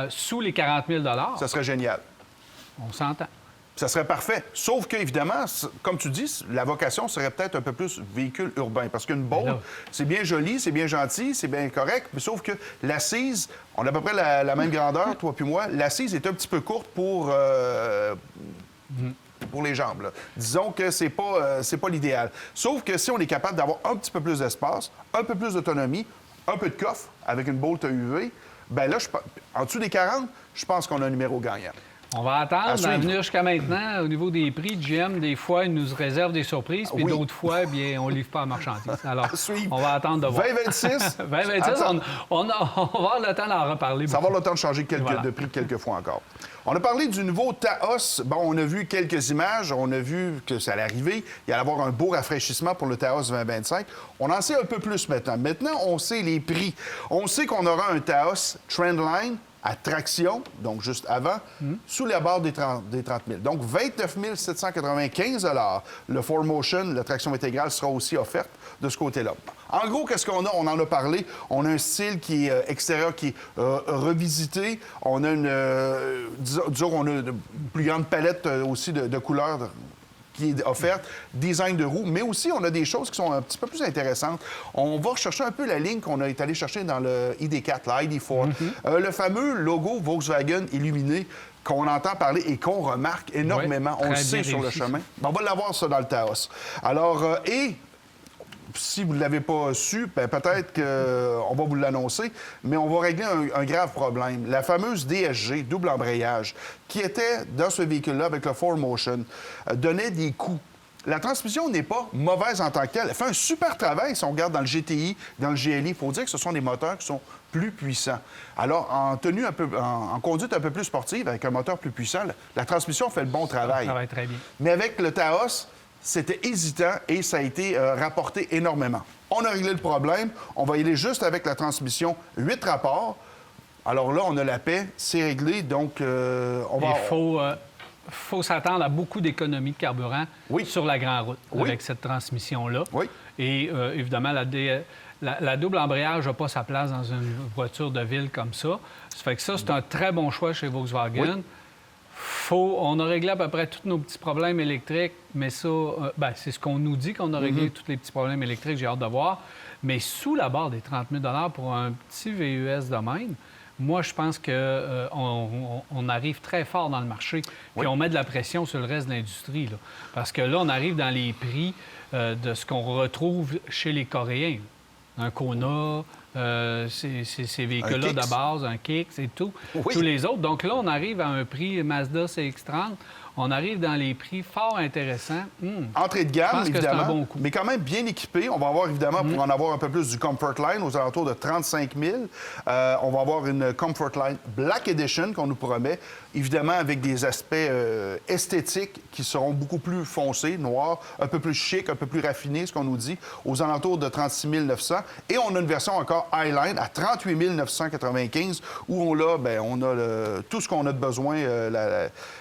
S1: sous les 40 000 $.
S8: Ça serait génial.
S1: On s'entend.
S8: Ça serait parfait. Sauf qu'évidemment, comme tu dis, la vocation serait peut-être un peu plus véhicule urbain. Parce qu'une Bolt, c'est bien joli, c'est bien gentil, c'est bien correct. Mais sauf que l'assise, on a à peu près la même grandeur, toi puis moi. L'assise est un petit peu courte pour les jambes, là. Disons que c'est pas l'idéal. Sauf que si on est capable d'avoir un petit peu plus d'espace, un peu plus d'autonomie, un peu de coffre avec une Bolt EUV, bien là, en dessous des 40, je pense qu'on a un numéro gagnant.
S1: On va attendre. À venir jusqu'à maintenant, au niveau des prix, GM, des fois, ils nous réservent des surprises, puis d'autres fois, bien, on ne livre pas en marchandise. Alors, on va attendre de voir.
S8: 2026.
S1: 2026, on va avoir le temps d'en reparler.
S8: Ça va avoir le temps de changer de prix quelques fois encore. On a parlé du nouveau Taos. Bon, on a vu quelques images. On a vu que ça allait arriver. Il allait y avoir un beau rafraîchissement pour le Taos 2025. On en sait un peu plus maintenant. Maintenant, on sait les prix. On sait qu'on aura un Taos Trendline à traction, donc juste avant, sous la barre des 30 000. Donc, 29 795 $. Le 4Motion, la traction intégrale, sera aussi offerte de ce côté-là. En gros, qu'est-ce qu'on a? On en a parlé. On a un style qui est extérieur, qui est revisité. On a disons, on a une plus grande palette aussi de couleurs qui est offerte, design de roue, mais aussi on a des choses qui sont un petit peu plus intéressantes. On va rechercher un peu la ligne qu'on est allé chercher dans le ID4, le ID4. Le fameux logo Volkswagen illuminé qu'on entend parler et qu'on remarque énormément. On le sait sur le chemin. On va l'avoir, ça, dans le Taos. Alors, si vous ne l'avez pas su, bien, peut-être qu'on va vous l'annoncer, mais on va régler un grave problème. La fameuse DSG, double embrayage, qui était dans ce véhicule-là avec le 4Motion, donnait des coups. La transmission n'est pas mauvaise en tant que telle. Elle fait un super travail si on regarde dans le GTI, dans le GLI. Il faut dire que ce sont des moteurs qui sont plus puissants. Alors, en conduite un peu plus sportive, avec un moteur plus puissant, la transmission fait le bon travail.
S1: Ça va très bien.
S8: Mais avec le Taos, c'était hésitant et ça a été rapporté énormément. On a réglé le problème. On va y aller juste avec la transmission 8 rapports. Alors là, on a la paix, c'est réglé. Donc, on va...
S1: Il faut s'attendre à beaucoup d'économies de carburant sur la grande route avec cette transmission-là.
S8: Oui.
S1: Et évidemment, la double embrayage n'a pas sa place dans une voiture de ville comme ça. Ça fait que ça, c'est un très bon choix chez Volkswagen. On a réglé à peu près tous nos petits problèmes électriques, mais ça, c'est ce qu'on nous dit qu'on a réglé tous les petits problèmes électriques, j'ai hâte de voir. Mais sous la barre des 30 000 $ pour un petit VUS de même, moi, je pense qu'on arrive très fort dans le marché, puis on met de la pression sur le reste de l'industrie. Là. Parce que là, on arrive dans les prix de ce qu'on retrouve chez les Coréens. Un Kona, ces véhicules-là de base, un Kicks et tout,
S8: Oui.
S1: tous les autres. Donc là, on arrive à un prix Mazda CX-30. On arrive dans les prix fort intéressants.
S8: Entrée de
S1: Je
S8: gamme,
S1: pense que c'est un
S8: évidemment,
S1: bon coup.
S8: mais quand même bien équipé. On va avoir, évidemment, pour en avoir un peu plus, du Comfort Line aux alentours de 35 000. On va avoir une Comfort Line Black Edition qu'on nous promet, évidemment avec des aspects esthétiques qui seront beaucoup plus foncés, noirs, un peu plus chic, un peu plus raffinés, ce qu'on nous dit, aux alentours de 36 900. Et on a une version encore Highline à 38 995 où on a tout ce qu'on a de besoin,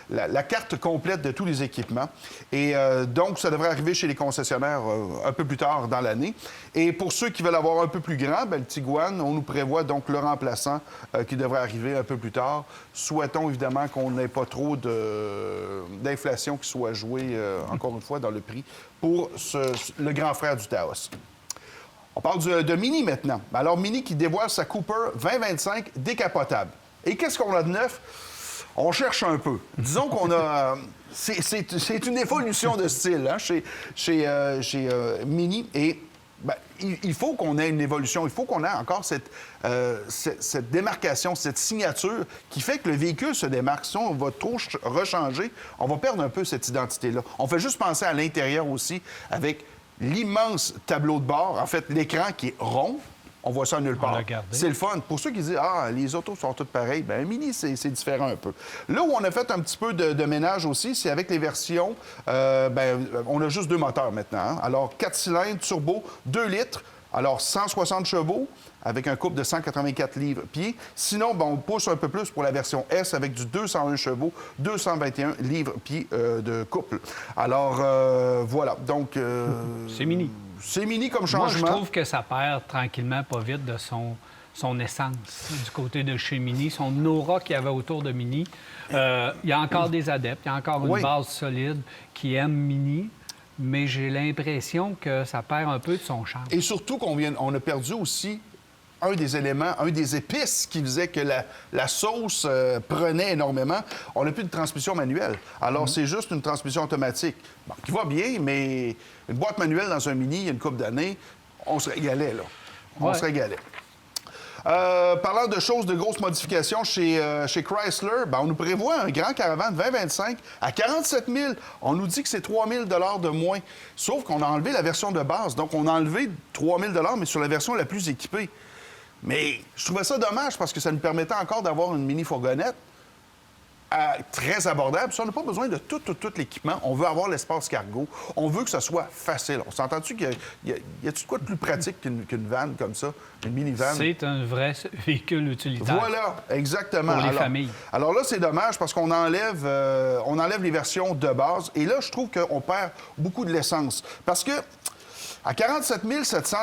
S8: la carte complète de tous les équipements. Et donc, ça devrait arriver chez les concessionnaires un peu plus tard dans l'année. Et pour ceux qui veulent avoir un peu plus grand, le Tiguan, on nous prévoit donc le remplaçant qui devrait arriver un peu plus tard. Souhaitons évidemment qu'on n'ait pas trop d'inflation qui soit jouée, encore une fois, dans le prix pour le grand frère du Taos. On parle de Mini maintenant. Alors, Mini qui dévoile sa Cooper 2025 décapotable. Et qu'est-ce qu'on a de neuf? On cherche un peu. Disons qu'on a... c'est une évolution de style hein, chez Mini. Et il faut qu'on ait une évolution. Il faut qu'on ait encore cette démarcation, cette signature qui fait que le véhicule se démarque. Si on va trop rechanger, on va perdre un peu cette identité-là. On fait juste penser à l'intérieur aussi avec l'immense tableau de bord. En fait, l'écran qui est rond. On voit ça nulle part. C'est le fun. Pour ceux qui disent « Ah, les autos sont toutes pareilles », bien, un Mini, c'est différent un peu. Là où on a fait un petit peu de ménage aussi, c'est avec les versions... on a juste 2 moteurs maintenant. Hein? Alors, 4 cylindres, turbo, 2 litres. Alors, 160 chevaux avec un couple de 184 livres-pieds. Sinon, on pousse un peu plus pour la version S avec du 201 chevaux, 221 livres-pieds de couple. Alors, voilà. Donc...
S1: c'est Mini.
S8: C'est Mini comme changement.
S1: Moi, je trouve que ça perd tranquillement, pas vite, de son essence du côté de chez Mini, son aura qu'il y avait autour de Mini. Il y a encore des adeptes, il y a encore une base solide qui aime Mini, mais j'ai l'impression que ça perd un peu de son charme.
S8: Et surtout on a perdu aussi un des éléments, un des épices qui faisait que la sauce prenait énormément. On n'a plus de transmission manuelle. Alors, c'est juste une transmission automatique. Bon, qui va bien, mais une boîte manuelle dans un Mini, il y a une couple d'années, on se régalait, là. On se régalait. Parlant de choses, de grosses modifications chez Chrysler, on nous prévoit un grand Caravane 2025 à 47 000. On nous dit que c'est 3 000 de moins. Sauf qu'on a enlevé la version de base. Donc, on a enlevé 3 000 mais sur la version la plus équipée. Mais je trouvais ça dommage parce que ça nous permettait encore d'avoir une mini-fourgonnette très abordable. Ça, on n'a pas besoin de tout l'équipement. On veut avoir l'espace cargo. On veut que ça soit facile. On s'entend-tu qu'il y a-tu quoi de plus pratique qu'une vanne comme ça, une mini-van?
S1: C'est un vrai véhicule utilitaire.
S8: Voilà, exactement.
S1: Pour les familles.
S8: Alors là, c'est dommage parce qu'on enlève les versions de base. Et là, je trouve qu'on perd beaucoup de l'essence. Parce que à 47 700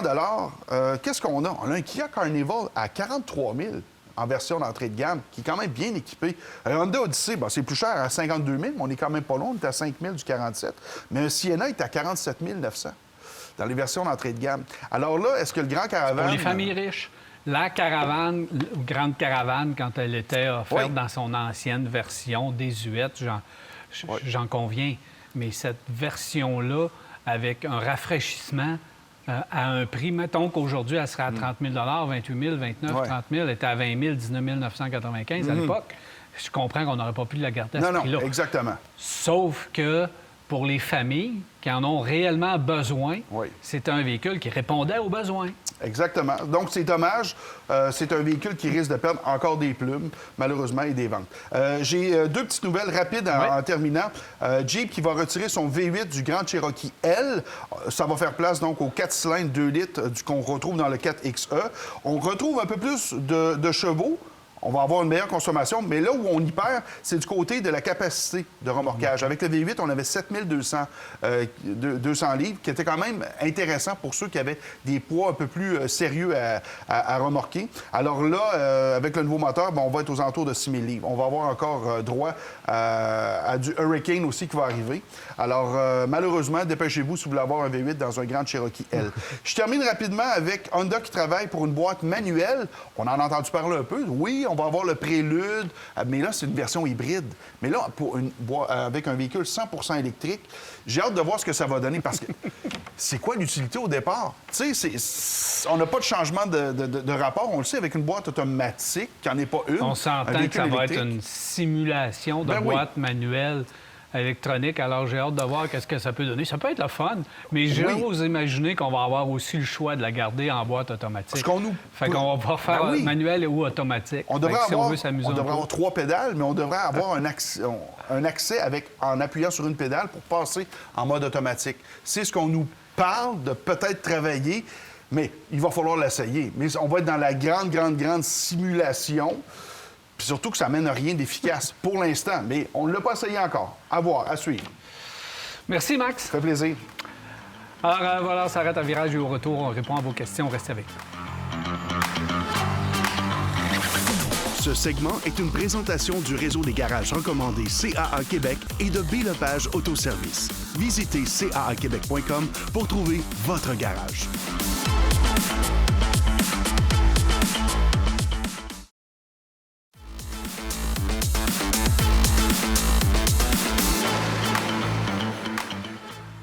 S8: qu'est-ce qu'on a? On a un Kia Carnival à 43 000 en version d'entrée de gamme, qui est quand même bien équipé. Un Honda Odyssey, c'est plus cher à 52 000, mais on est quand même pas loin, on est à 5 000 du 47. Mais un Sienna est à 47 900 dans les versions d'entrée de gamme. Alors là, est-ce que le Grand Caravane...
S1: Pour les familles riches, la Caravane, Grande Caravane, quand elle était offerte dans son ancienne version désuète, j'en conviens. Mais cette version-là, avec un rafraîchissement à un prix, mettons qu'aujourd'hui, elle serait à 30 000 28 000, 29 000, 30 000, elle était à 20 000, 19 995 à l'époque. Je comprends qu'on n'aurait pas pu la garder à ce prix-là.
S8: Non, exactement.
S1: Sauf que pour les familles qui en ont réellement besoin, c'est un véhicule qui répondait aux besoins.
S8: Exactement. Donc, c'est dommage. C'est un véhicule qui risque de perdre encore des plumes, malheureusement, et des ventes. J'ai 2 petites nouvelles rapides en terminant. Jeep qui va retirer son V8 du Grand Cherokee L. Ça va faire place, donc, aux 4 cylindres 2 litres qu'on retrouve dans le 4XE. On retrouve un peu plus de chevaux. On va avoir une meilleure consommation, mais là où on y perd, c'est du côté de la capacité de remorquage. Avec le V8, on avait 7200 livres, qui était quand même intéressant pour ceux qui avaient des poids un peu plus sérieux à remorquer. Alors là, avec le nouveau moteur, on va être aux alentours de 6000 livres. On va avoir encore droit à du Hurricane aussi qui va arriver. Alors, malheureusement, dépêchez-vous si vous voulez avoir un V8 dans un Grand Cherokee L. Je termine rapidement avec Honda qui travaille pour une boîte manuelle. On en a entendu parler un peu. Oui, on va avoir le Prélude, mais là, c'est une version hybride. Mais là, avec un véhicule 100% électrique, j'ai hâte de voir ce que ça va donner parce que c'est quoi l'utilité au départ? Tu sais, on n'a pas de changement de rapport. On le sait, avec une boîte automatique, qui n'en est pas une.
S1: On s'entend que ça va être une simulation de boîte manuelle électronique. Alors, j'ai hâte de voir qu'est-ce que ça peut donner. Ça peut être le fun, mais j'ose imaginer qu'on va avoir aussi le choix de la garder en boîte automatique.
S8: Parce qu'on nous...
S1: Fait qu'on va pouvoir faire manuel ou automatique.
S8: On devrait
S1: si on veut s'amuser
S8: on devrait avoir 3 pédales, mais on devrait avoir un accès en appuyant sur une pédale pour passer en mode automatique. C'est ce qu'on nous parle de peut-être travailler, mais il va falloir l'essayer. Mais on va être dans la grande simulation. Puis surtout que ça mène à rien d'efficace pour l'instant. Mais on ne l'a pas essayé encore. À voir, à suivre.
S1: Merci, Max.
S8: Ça fait plaisir.
S1: Alors, voilà, on s'arrête à Virage et au retour, on répond à vos questions. Restez avec nous.
S9: Ce segment est une présentation du réseau des garages recommandés CAA Québec et de B Lepage Autoservice. Visitez caaquebec.com pour trouver votre garage.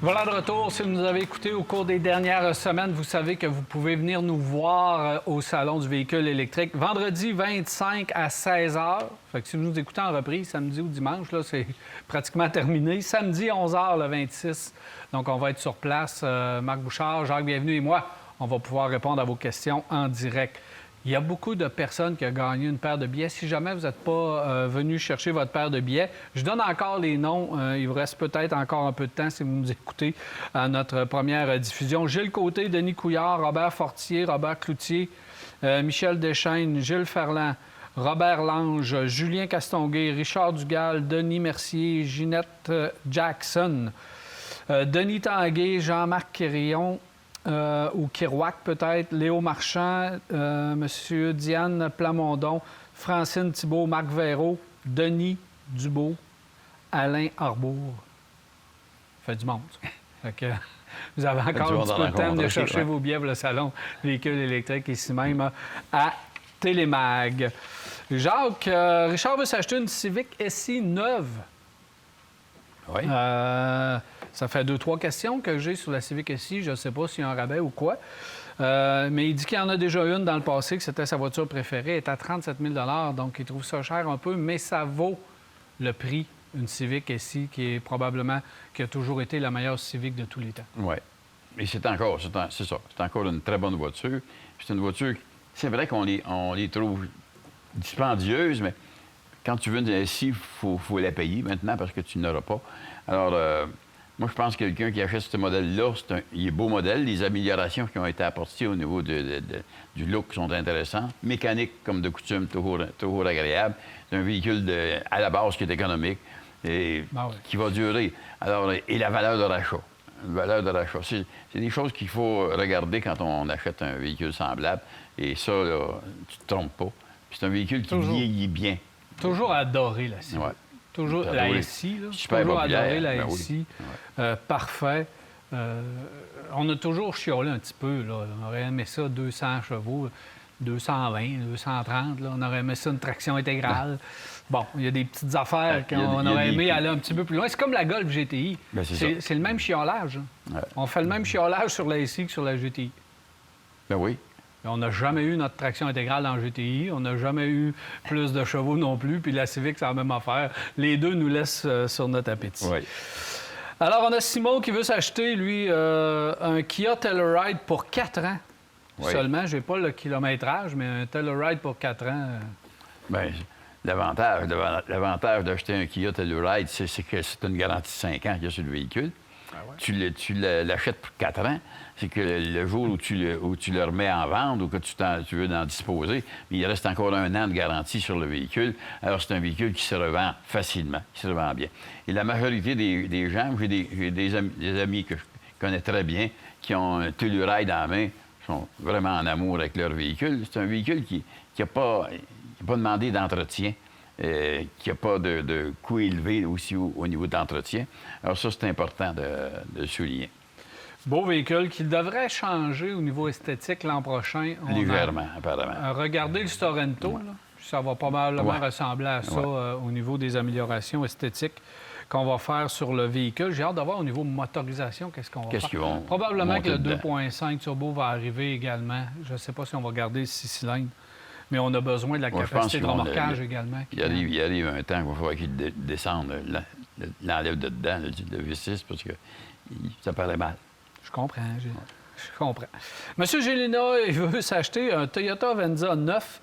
S1: Voilà de retour. Si vous nous avez écoutés au cours des dernières semaines, vous savez que vous pouvez venir nous voir au Salon du véhicule électrique vendredi 25 à 16h. Fait que si vous nous écoutez en reprise, samedi ou dimanche, là, c'est pratiquement terminé. Samedi, 11h, le 26. Donc, on va être sur place. Marc Bouchard, Jacques Bienvenu et moi, on va pouvoir répondre à vos questions en direct. Il y a beaucoup de personnes qui ont gagné une paire de billets. Si jamais vous n'êtes pas venu chercher votre paire de billets, je donne encore les noms. Il vous reste peut-être encore un peu de temps si vous nous écoutez à notre première diffusion. Gilles Côté, Denis Couillard, Robert Fortier, Robert Cloutier, Michel Deschaines, Gilles Ferland, Robert Lange, Julien Castonguay, Richard Dugal, Denis Mercier, Ginette Jackson, Denis Tanguay, Jean-Marc Quérillon, ou Kirouac peut-être, Léo Marchand, Monsieur Diane Plamondon, Francine Thibault, Marc Véraud, Denis Dubeau, Alain Arbour. Ça fait du monde. Fait que, vous avez encore un petit peu de temps de chercher vos billets pour le salon véhicule électrique ici même à Télémag. Jacques, Richard veut s'acheter une Civic SI neuve.
S3: Oui.
S1: Ça fait 2-3 questions que j'ai sur la Civic SI. Je ne sais pas s'il y a un rabais ou quoi. Mais il dit qu'il y en a déjà une dans le passé, que c'était sa voiture préférée. Elle est à 37 000 $. Donc, il trouve ça cher un peu, mais ça vaut le prix. Une Civic SI qui a toujours été la meilleure Civic de tous les temps.
S3: Oui. Et c'est ça. C'est encore une très bonne voiture. C'est une voiture... C'est vrai qu'on les trouve dispendieuses, mais quand tu veux une SI, il faut la payer maintenant parce que tu n'auras pas. Alors, moi, je pense que quelqu'un qui achète ce modèle-là, il est beau modèle. Les améliorations qui ont été apportées au niveau du look sont intéressantes. Mécanique, comme de coutume, toujours agréable. C'est un véhicule à la base qui est économique et qui va durer. Alors, et la valeur de rachat. La valeur de rachat. C'est des choses qu'il faut regarder quand on achète un véhicule semblable. Et ça, là, tu ne te trompes pas. C'est un véhicule qui vieillit bien.
S1: Toujours adoré, la Civic.
S3: Ouais.
S1: Toujours la SI, là.
S3: Super
S1: toujours
S3: populaire.
S1: adoré la
S3: Ben
S1: SI.
S3: Oui.
S1: Parfait. On a toujours chiolé un petit peu, là. On aurait aimé ça 200 chevaux, 220, 230, là. On aurait aimé ça une traction intégrale. Bon, il y a des petites affaires qu'on aurait aimé aller un petit peu plus loin. C'est comme la Golf GTI.
S3: Ben,
S1: c'est le même chiolage. Hein.
S3: Ouais.
S1: On fait le même chiolage sur la SI que sur la GTI.
S3: Ben oui.
S1: On n'a jamais eu notre traction intégrale dans le GTI. On n'a jamais eu plus de chevaux non plus. Puis la Civic, c'est la même affaire. Les deux nous laissent sur notre appétit.
S3: Oui.
S1: Alors, on a Simon qui veut s'acheter, lui, un Kia Telluride pour 4 ans seulement. Je n'ai pas le kilométrage, mais un Telluride pour 4 ans.
S3: Bien, l'avantage d'acheter un Kia Telluride, c'est que c'est une garantie de 5 ans qu'il y a sur le véhicule. Ah ouais. Tu l'achètes pour 4 ans. C'est que le jour où tu le remets en vente ou que tu veux en disposer, il reste encore 1 an de garantie sur le véhicule. Alors, c'est un véhicule qui se revend facilement, qui se revend bien. Et la majorité des gens, j'ai des amis que je connais très bien, qui ont un Telluride dans la main, sont vraiment en amour avec leur véhicule. C'est un véhicule qui n'a pas demandé d'entretien. Qui n'a pas de coût élevé aussi au niveau de l'entretien. Alors ça, c'est important de souligner.
S1: Beau véhicule qui devrait changer au niveau esthétique l'an prochain.
S3: Légèrement, apparemment.
S1: Regardez le Sorento.
S3: Ouais.
S1: Là. Ça va probablement
S3: Ouais.
S1: ressembler à ça au niveau des améliorations esthétiques qu'on va faire sur le véhicule. J'ai hâte de voir au niveau motorisation qu'est-ce qu'on va
S3: Qu'est-ce
S1: faire.
S3: qu'ils vont
S1: Probablement que
S3: monter
S1: le
S3: dedans.
S1: 2.5 turbo va arriver également. Je ne sais pas si on va garder 6 cylindres, mais on a besoin de la
S3: Moi, je pense
S1: capacité de
S3: qu'ils vont
S1: remorquage également.
S3: Il arrive un temps qu'il va falloir qu'il descende, l'enlève de dedans, le V6, parce que ça paraît mal.
S1: Je comprends. Je comprends. Monsieur Gélina, il veut s'acheter un Toyota Venza 9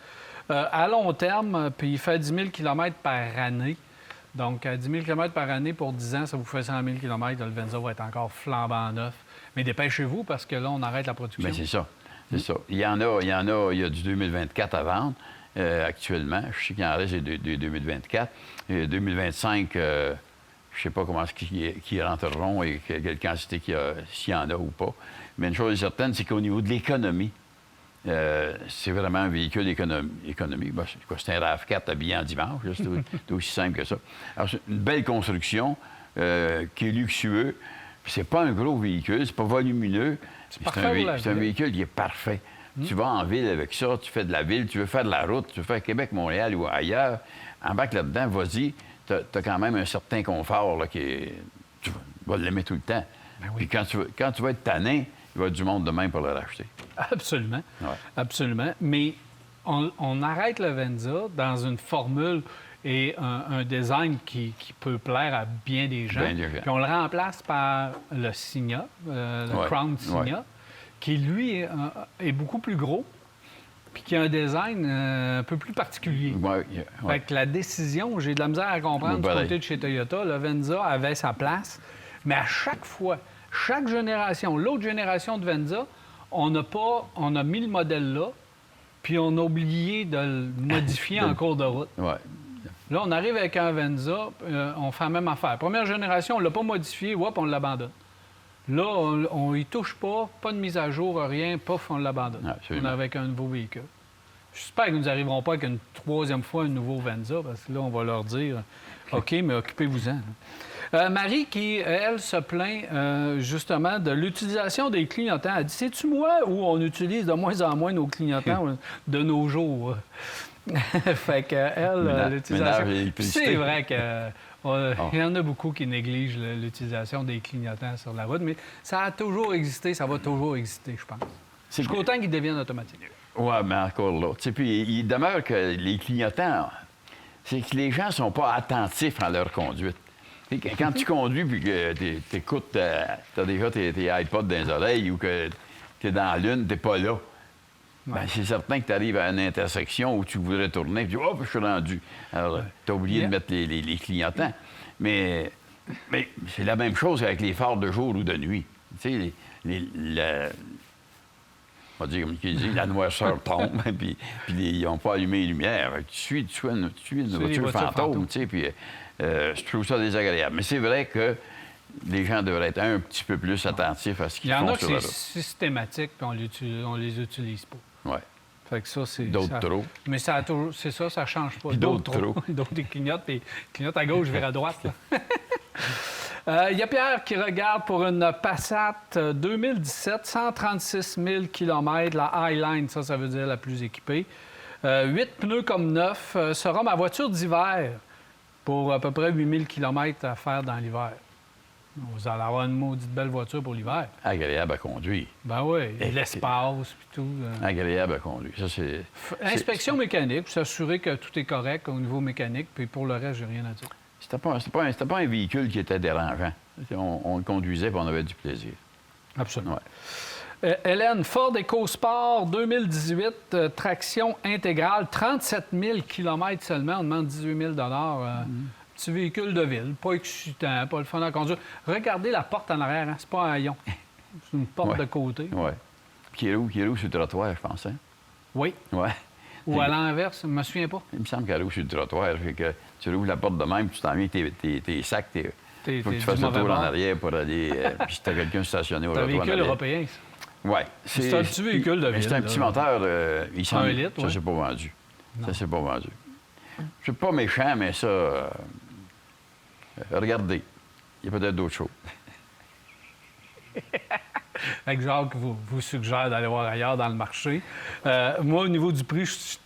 S1: à long terme, puis il fait 10 000 km par année. Donc, à 10 000 km par année pour 10 ans, ça vous fait 100 000 km. Le Venza va être encore flambant neuf. Mais dépêchez-vous parce que là, on arrête la production.
S3: Bien, c'est ça. C'est ça. Il y a du 2024 à vendre actuellement. Je sais qu'il en reste des 2024. 2025, je ne sais pas comment qui rentreront et quelle quantité s'il y en a ou pas. Mais une chose est certaine, c'est qu'au niveau de l'économie, c'est vraiment un véhicule économique. Ben, c'est un RAV4 habillé en dimanche. C'est aussi simple que ça. Alors, c'est une belle construction qui est luxueux. Puis c'est pas un gros véhicule, c'est pas volumineux. C'est un véhicule qui est parfait. Tu vas en ville avec ça, tu fais de la ville, tu veux faire de la route, tu veux faire Québec, Montréal ou ailleurs. Embarque là-dedans, vas-y. Tu as quand même un certain confort là, tu vas l'aimer tout le temps.
S1: Ben oui.
S3: Puis quand tu vas être tanné, il va y avoir du monde demain pour le racheter.
S1: Absolument.
S3: Ouais.
S1: Absolument. Mais on arrête le Venza dans une formule et un design qui peut plaire à bien des gens.
S3: Bien des gens.
S1: Puis on le remplace par le Signa, le Crown Signa, qui, lui, est beaucoup plus gros puis qui a un design un peu plus particulier. Fait que la décision, j'ai de la misère à comprendre du côté de chez Toyota. Le Venza avait sa place, mais à chaque fois, chaque génération, l'autre génération de Venza, on a mis le modèle là, puis on a oublié de le modifier en cours de route.
S3: Ouais.
S1: Là, on arrive avec un Venza, on fait la même affaire. Première génération, on ne l'a pas modifié, hop, on l'abandonne. Là, on y touche pas de mise à jour, rien, pof, on l'abandonne.
S3: Absolument.
S1: On est avec un nouveau véhicule. J'espère que nous n'arriverons pas avec une troisième fois un nouveau Venza, parce que là, on va leur dire OK, mais occupez-vous-en. Marie, qui, elle, se plaint justement de l'utilisation des clignotants. Elle dit, c'est-tu moi ou on utilise de moins en moins nos clignotants de nos jours? Fait qu'elle, l'utilisation... C'est vrai qu'il y en a beaucoup qui négligent l'utilisation des clignotants sur la route, mais ça a toujours existé, ça va toujours exister, je pense. Jusqu'au temps qu'ils deviennent automatiques.
S3: Oui, mais encore là. Puis il demeure que les clignotants, c'est que les gens ne sont pas attentifs à leur conduite. Quand tu conduis puis que tu écoutes, tu as déjà tes iPods dans les oreilles ou que tu es dans la lune, tu n'es pas là. Bien, c'est certain que tu arrives à une intersection où tu voudrais tourner et tu dis « Oh, je suis rendu ». Alors, tu as oublié de mettre les clignotants. Mais c'est la même chose avec les phares de jour ou de nuit. Tu sais, on va dire, comme il dit, la noirceur tombe, puis ils n'ont pas allumé les lumières. Tu suis une voiture fantôme, tu sais, puis je trouve ça désagréable. Mais c'est vrai que les gens devraient être un petit peu plus attentifs à ce qu'ils font sur la route.
S1: Il y en a qui c'est systématique, puis on les utilise pas.
S3: Oui.
S1: Fait que ça, c'est...
S3: D'autres trop.
S1: Mais ça a toujours... C'est ça, ça change pas.
S3: Puis d'autres trop.
S1: D'autres, ils clignotent, puis ils clignotent à gauche, vers à droite, là. Il y a Pierre qui regarde pour une Passat 2017, 136 000 km, la Highline, ça veut dire la plus équipée. 8 pneus comme neuf, sera ma voiture d'hiver pour à peu près 8 000 km à faire dans l'hiver. Vous allez avoir une maudite belle voiture pour l'hiver.
S3: Agréable à conduire.
S1: Ben oui, l'espace puis tout.
S3: Agréable à conduire. Ça, c'est...
S1: Inspection mécanique, s'assurer que tout est correct au niveau mécanique, puis pour le reste, j'ai rien à dire.
S3: C'était pas un véhicule qui était dérangeant. On le conduisait et on avait du plaisir.
S1: Absolument. Ouais. Hélène, Ford EcoSport 2018, traction intégrale, 37 000 km seulement. On demande 18 000 Petit véhicule de ville, pas excitant, pas le fun à conduire. Regardez la porte en arrière, hein? C'est pas un haillon. C'est une porte de côté.
S3: Oui. Qui roule sur le trottoir, je pense. Hein?
S1: Oui.
S3: Ouais.
S1: Ou à l'inverse, je ne me souviens pas.
S3: Il me semble qu'elle roule sur le trottoir. Fait que tu rouvres la porte de même, tu t'en viens tes sacs. Il faut que tu fasses le tour en arrière pour aller. Puis si tu as quelqu'un stationné au trottoir.
S1: C'est un véhicule européen, ça.
S3: Oui.
S1: C'est un petit véhicule de ville.
S3: C'est un petit moteur. Il semble...
S1: 1 litre,
S3: ça, c'est pas vendu. Non. Ça, c'est pas vendu. C'est pas méchant, mais ça... regardez. Il y a peut-être d'autres choses.
S1: Avec Jacques vous suggère d'aller voir ailleurs dans le marché. Moi, au niveau du prix, je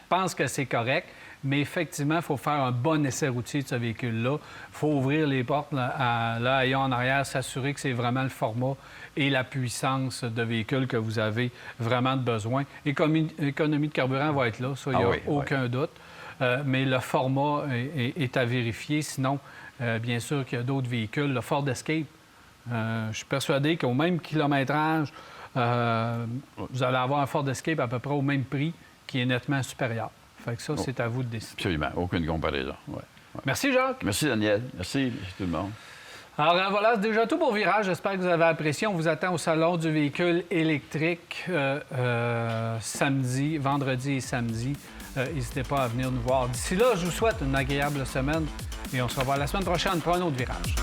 S1: pense que c'est correct. Mais effectivement, il faut faire un bon essai routier de ce véhicule-là. Il faut ouvrir les portes là, en arrière, s'assurer que c'est vraiment le format et la puissance de véhicule que vous avez vraiment de besoin. L'économie de carburant va être là, ça, il n'y a aucun doute. Mais le format est à vérifier. Sinon, bien sûr qu'il y a d'autres véhicules. Le Ford Escape, je suis persuadé qu'au même kilométrage, vous allez avoir un Ford Escape à peu près au même prix qui est nettement supérieur. Fait que ça, c'est à vous de décider.
S3: Absolument. Aucune comparaison. Ouais.
S1: Merci, Jacques.
S3: Merci, Daniel. Merci tout le monde.
S1: Alors, voilà, c'est déjà tout pour Virage. J'espère que vous avez apprécié. On vous attend au Salon du véhicule électrique vendredi et samedi. N'hésitez pas à venir nous voir. D'ici là, je vous souhaite une agréable semaine et on se revoit la semaine prochaine pour un autre Virage.